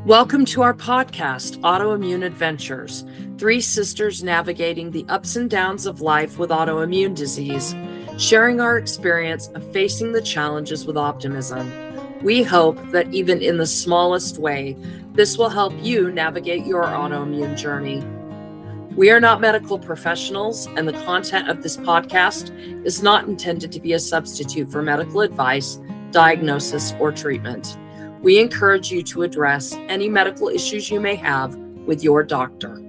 Welcome to our podcast, Autoimmune Adventures, three sisters navigating the ups and downs of life with autoimmune disease, sharing our experience of facing the challenges with optimism. We hope that even in the smallest way, this will help you navigate your autoimmune journey. We are not medical professionals, and the content of this podcast is not intended to be a substitute for medical advice, diagnosis, or treatment. We encourage you to address any medical issues you may have with your doctor.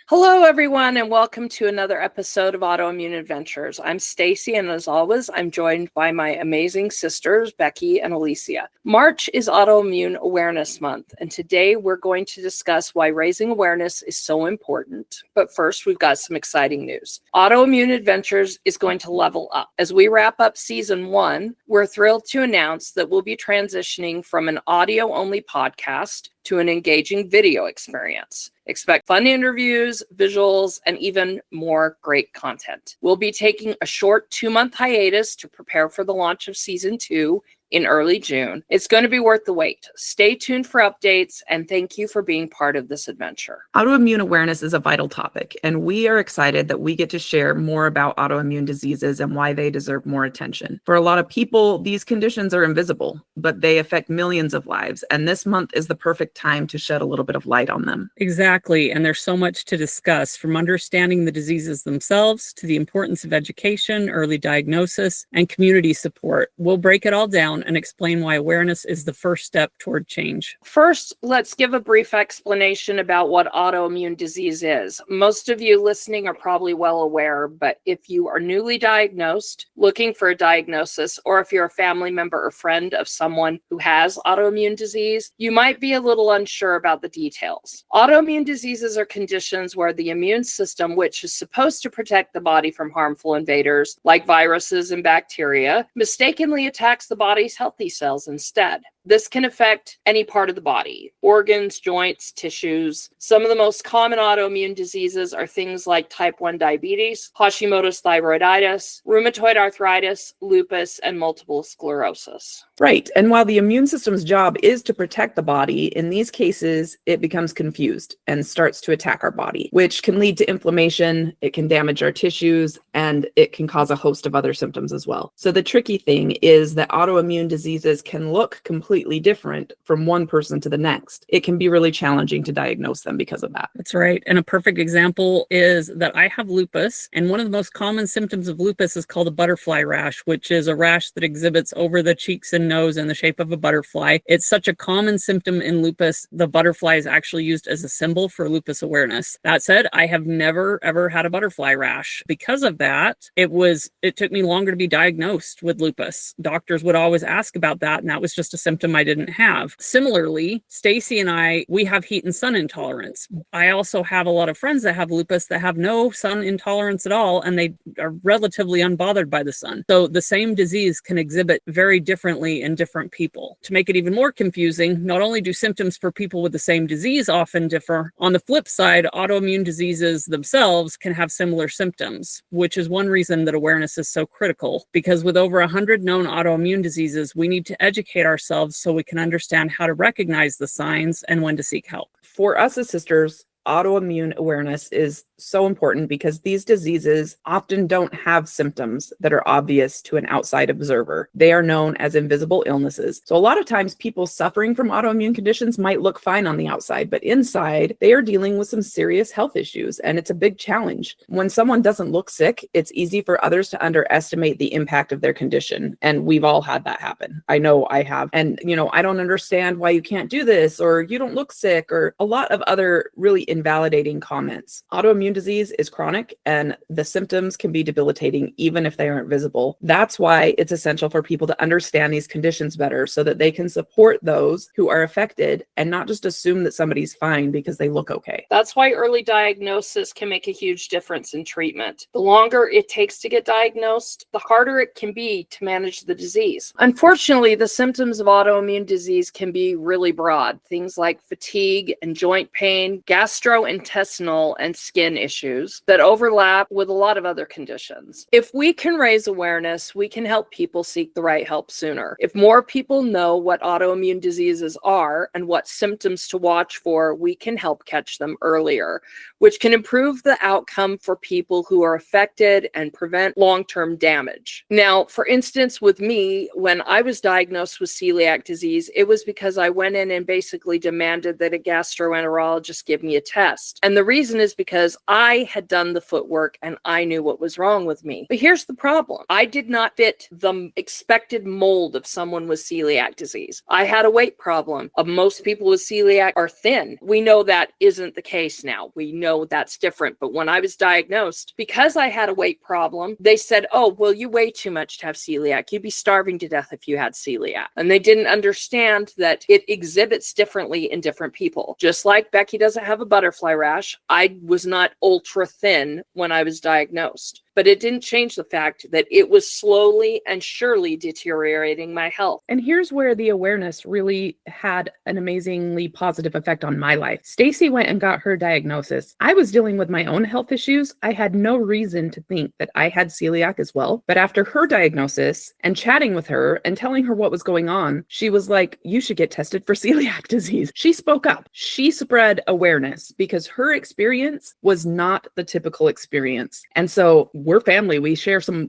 Hello, everyone, and welcome to another episode of Autoimmune Adventures. I'm Stacy, and as always, I'm joined by my amazing sisters, Becky and Alysia. March is Autoimmune Awareness Month, and today we're going to discuss why raising awareness is so important. But first, we've got some exciting news. Autoimmune Adventures is going to level up. As we wrap up Season 1, we're thrilled to announce that we'll be transitioning from an audio-only podcast to an engaging video experience. Expect fun interviews, visuals, and even more great content. We'll be taking a short 2-month hiatus to prepare for the launch of Season 2 in early June. It's going to be worth the wait. Stay tuned for updates, and thank you for being part of this adventure. Autoimmune awareness is a vital topic, and we are excited that we get to share more about autoimmune diseases and why they deserve more attention. For a lot of people, these conditions are invisible, but they affect millions of lives, and this month is the perfect time to shed a little bit of light on them. Exactly, and there's so much to discuss, from understanding the diseases themselves to the importance of education, early diagnosis, and community support. We'll break it all down and explain why awareness is the first step toward change. First, let's give a brief explanation about what autoimmune disease is. Most of you listening are probably well aware, but if you are newly diagnosed, looking for a diagnosis, or if you're a family member or friend of someone who has autoimmune disease, you might be a little unsure about the details. Autoimmune diseases are conditions where the immune system, which is supposed to protect the body from harmful invaders like viruses and bacteria, mistakenly attacks the body's healthy cells instead. This can affect any part of the body, organs, joints, tissues. Some of the most common autoimmune diseases are things like type 1 diabetes, Hashimoto's thyroiditis, rheumatoid arthritis, lupus, and multiple sclerosis. Right, and while the immune system's job is to protect the body, in these cases, it becomes confused and starts to attack our body, which can lead to inflammation, it can damage our tissues, and it can cause a host of other symptoms as well. So the tricky thing is that autoimmune diseases can look completely different from one person to the next. It can be really challenging to diagnose them because of that. That's right. And a perfect example is that I have lupus, and one of the most common symptoms of lupus is called a butterfly rash, which is a rash that exhibits over the cheeks and nose in the shape of a butterfly. It's such a common symptom in lupus. The butterfly is actually used as a symbol for lupus awareness. That said, I have never ever had a butterfly rash. Because of that, it took me longer to be diagnosed with lupus. Doctors would always ask about that, and that was just a symptom I didn't have. Similarly, Stacy and we have heat and sun intolerance. I also have a lot of friends that have lupus that have no sun intolerance at all, and they are relatively unbothered by the sun. So the same disease can exhibit very differently in different people. To make it even more confusing, not only do symptoms for people with the same disease often differ, on the flip side, autoimmune diseases themselves can have similar symptoms, which is one reason that awareness is so critical, because with over 100 known autoimmune diseases, we need to educate ourselves so we can understand how to recognize the signs and when to seek help. For us as sisters, autoimmune awareness is so important because these diseases often don't have symptoms that are obvious to an outside observer. They are known as invisible illnesses. So a lot of times people suffering from autoimmune conditions might look fine on the outside, but inside they are dealing with some serious health issues, and it's a big challenge. When someone doesn't look sick, it's easy for others to underestimate the impact of their condition, and we've all had that happen. I know I have. And, I don't understand why you can't do this, or you don't look sick, or a lot of other really invalidating comments. Autoimmune disease is chronic, and the symptoms can be debilitating even if they aren't visible. That's why it's essential for people to understand these conditions better so that they can support those who are affected and not just assume that somebody's fine because they look okay. That's why early diagnosis can make a huge difference in treatment. The longer it takes to get diagnosed, the harder it can be to manage the disease. Unfortunately, the symptoms of autoimmune disease can be really broad. Things like fatigue and joint pain, gastrointestinal and skin issues that overlap with a lot of other conditions. If we can raise awareness, we can help people seek the right help sooner. If more people know what autoimmune diseases are and what symptoms to watch for, we can help catch them earlier, which can improve the outcome for people who are affected and prevent long-term damage. Now, for instance, with me, when I was diagnosed with celiac disease, it was because I went in and basically demanded that a gastroenterologist give me a test. And the reason is because I had done the footwork and I knew what was wrong with me. But here's the problem. I did not fit the expected mold of someone with celiac disease. I had a weight problem. Most people with celiac are thin. We know that isn't the case now. We know that's different. But when I was diagnosed, because I had a weight problem, they said, oh, well, you weigh too much to have celiac. You'd be starving to death if you had celiac. And they didn't understand that it exhibits differently in different people. Just like Becky doesn't have a butterfly rash, I was not ultra thin when I was diagnosed. But it didn't change the fact that it was slowly and surely deteriorating my health. And here's where the awareness really had an amazingly positive effect on my life. Stacy went and got her diagnosis. I was dealing with my own health issues. I had no reason to think that I had celiac as well. But after her diagnosis and chatting with her and telling her what was going on, she was like, you should get tested for celiac disease. She spoke up. She spread awareness because her experience was not the typical experience. And so we're family. We share some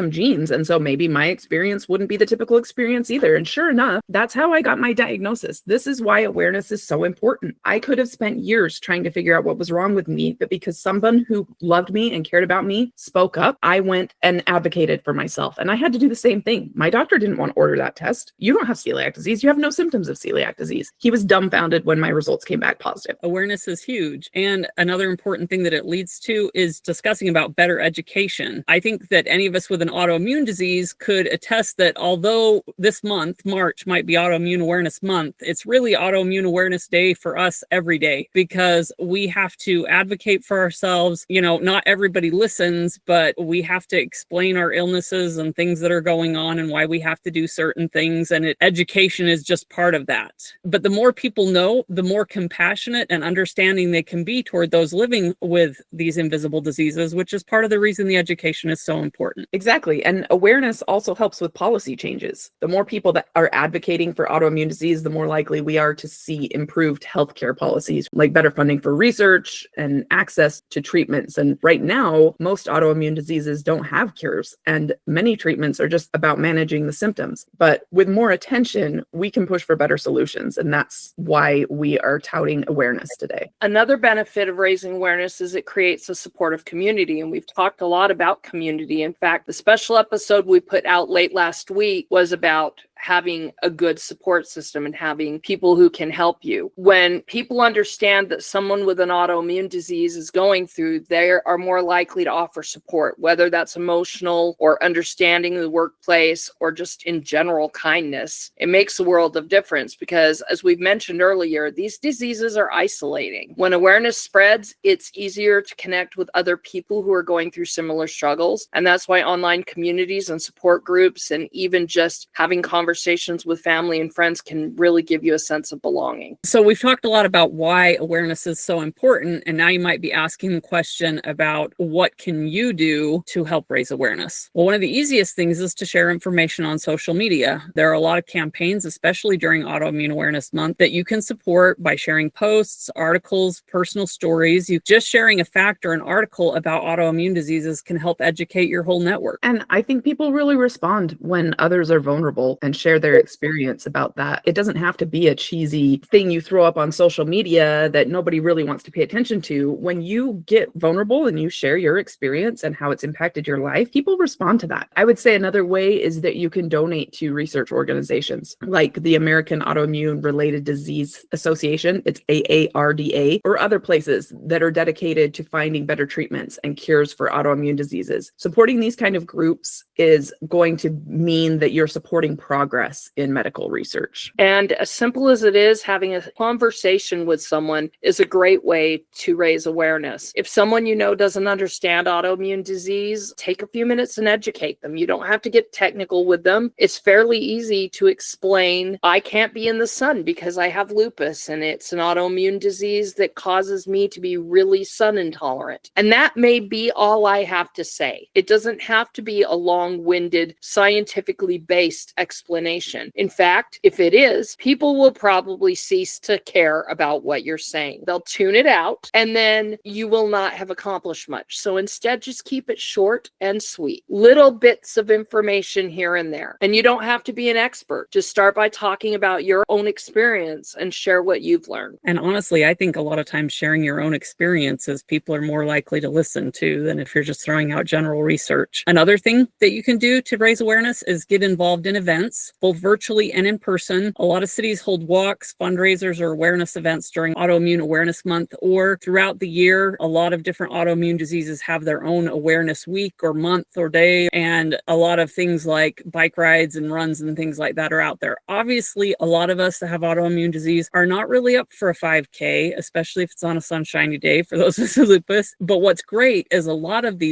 genes. And so maybe my experience wouldn't be the typical experience either. And sure enough, that's how I got my diagnosis. This is why awareness is so important. I could have spent years trying to figure out what was wrong with me, but because someone who loved me and cared about me spoke up, I went and advocated for myself. And I had to do the same thing. My doctor didn't want to order that test. You don't have celiac disease. You have no symptoms of celiac disease. He was dumbfounded when my results came back positive. Awareness is huge. And another important thing that it leads to is discussing about better education. I think that any of us with an autoimmune disease could attest that although this month, March, might be Autoimmune Awareness Month, it's really Autoimmune Awareness Day for us every day, because we have to advocate for ourselves. You know, not everybody listens, but we have to explain our illnesses and things that are going on and why we have to do certain things. And education is just part of that. But the more people know, the more compassionate and understanding they can be toward those living with these invisible diseases, which is part of the reason the education is so important. Exactly. And awareness also helps with policy changes. The more people that are advocating for autoimmune disease, the more likely we are to see improved healthcare policies, like better funding for research and access to treatments. And right now, most autoimmune diseases don't have cures, and many treatments are just about managing the symptoms. But with more attention, we can push for better solutions. And that's why we are touting awareness today. Another benefit of raising awareness is it creates a supportive community. And we've talked a lot about community. In fact, the special episode we put out late last week was about having a good support system and having people who can help you. When people understand that someone with an autoimmune disease is going through, they are more likely to offer support, whether that's emotional or understanding the workplace or just in general kindness. It makes a world of difference because, as we've mentioned earlier, these diseases are isolating. When awareness spreads, it's easier to connect with other people who are going through similar struggles. And that's why online communities and support groups and even just having conversations with family and friends can really give you a sense of belonging. So we've talked a lot about why awareness is so important. And now you might be asking the question about what can you do to help raise awareness? Well, one of the easiest things is to share information on social media. There are a lot of campaigns, especially during Autoimmune Awareness Month, that you can support by sharing posts, articles, personal stories. Just sharing a fact or an article about autoimmune diseases can help educate your whole network. And I think people really respond when others are vulnerable and share their experience about that. It doesn't have to be a cheesy thing you throw up on social media that nobody really wants to pay attention to. When you get vulnerable and you share your experience and how it's impacted your life, people respond to that. I would say another way is that you can donate to research organizations like the American Autoimmune Related Disease Association, it's AARDA, or other places that are dedicated to finding better treatments and cures for autoimmune diseases. Supporting these kind of groups is going to mean that you're supporting progress progress in medical research. And as simple as it is, having a conversation with someone is a great way to raise awareness. If someone you know doesn't understand autoimmune disease, take a few minutes and educate them. You don't have to get technical with them. It's fairly easy to explain, I can't be in the sun because I have lupus and it's an autoimmune disease that causes me to be really sun intolerant. And that may be all I have to say. It doesn't have to be a long-winded, scientifically based explanation. In fact, if it is, people will probably cease to care about what you're saying. They'll tune it out, and then you will not have accomplished much. So instead, just keep it short and sweet. Little bits of information here and there. And you don't have to be an expert. Just start by talking about your own experience and share what you've learned. And honestly, I think a lot of times sharing your own experiences, people are more likely to listen to than if you're just throwing out general research. Another thing that you can do to raise awareness is get involved in events, both virtually and in person. A lot of cities hold walks, fundraisers, or awareness events during Autoimmune Awareness Month, or throughout the year. A lot of different autoimmune diseases have their own awareness week or month or day, and a lot of things like bike rides and runs and things like that are out there. Obviously, a lot of us that have autoimmune disease are not really up for a 5K, especially if it's on a sunshiny day for those with lupus. But what's great is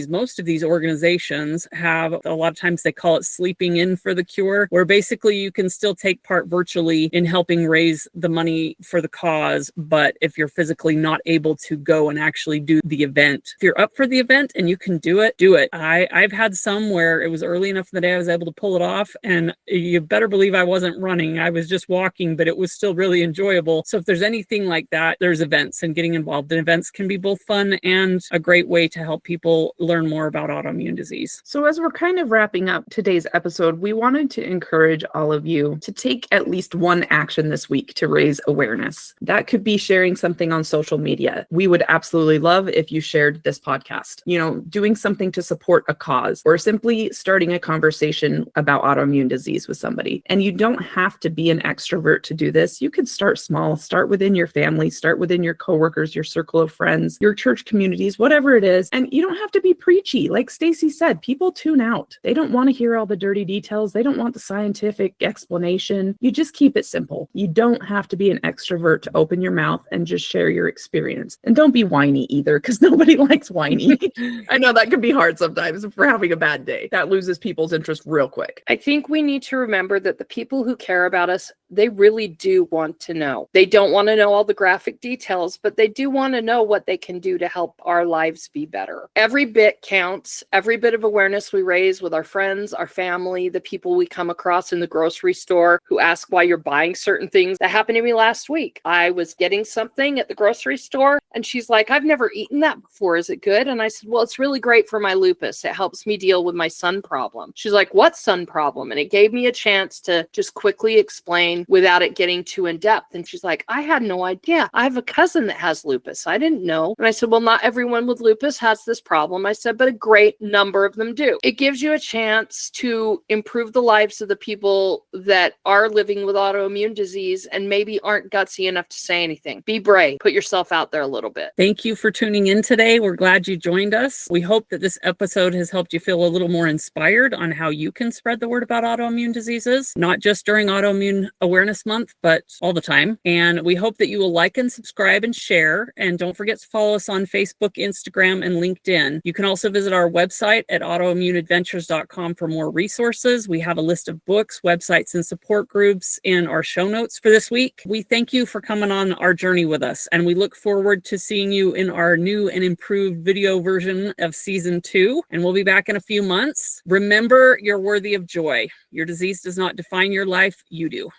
most of these organizations have, a lot of times they call it sleeping in for the cure, where basically you can still take part virtually in helping raise the money for the cause. But if you're physically not able to go and actually do the event, if you're up for the event and you can do it, do it. I've had some where it was early enough in the day I was able to pull it off, and you better believe I wasn't running. I was just walking, but it was still really enjoyable. So if there's anything like that, there's events, and getting involved in events can be both fun and a great way to help people learn more about autoimmune disease. So as we're kind of wrapping up today's episode, we wanted to encourage all of you to take at least one action this week to raise awareness. That could be sharing something on social media. We would absolutely love if you shared this podcast, doing something to support a cause, or simply starting a conversation about autoimmune disease with somebody. And you don't have to be an extrovert to do this. You could start small, start within your family, start within your coworkers, your circle of friends, your church communities, whatever it is. And you don't have to be preachy. Like Stacy said, people tune out. They don't want to hear all the dirty details. They don't want the scientific explanation. You just keep it simple. You don't have to be an extrovert to open your mouth and just share your experience. And don't be whiny either, because nobody likes whiny. I know that can be hard sometimes if we're having a bad day. That loses people's interest real quick. I think we need to remember that the people who care about us, they really do want to know. They don't want to know all the graphic details, but they do want to know what they can do to help our lives be better. Every bit counts. Every bit of awareness we raise with our friends, our family, the people we come across in the grocery store who ask why you're buying certain things. That happened to me last week. I was getting something at the grocery store and she's like, I've never eaten that before. Is it good? And I said, well, it's really great for my lupus. It helps me deal with my sun problem. She's like, what sun problem? And it gave me a chance to just quickly explain without it getting too in depth. And she's like, I had no idea. I have a cousin that has lupus. I didn't know. And I said, well, not everyone with lupus has this problem. I said, but a great number of them do. It gives you a chance to improve the lives of the people that are living with autoimmune disease and maybe aren't gutsy enough to say anything. Be brave. Put yourself out there a little bit. Thank you for tuning in today. We're glad you joined us. We hope that this episode has helped you feel a little more inspired on how you can spread the word about autoimmune diseases, not just during Autoimmune Awareness Month, but all the time. And we hope that you will like and subscribe and share. And don't forget to follow us on Facebook, Instagram, and LinkedIn. You can also visit our website at autoimmuneadventures.com for more resources. We have a list of books, websites, and support groups in our show notes for this week. We thank you for coming on our journey with us, and we look forward to seeing you in our new and improved video version of season 2. And we'll be back in a few months. Remember, you're worthy of joy. Your disease does not define your life. You do.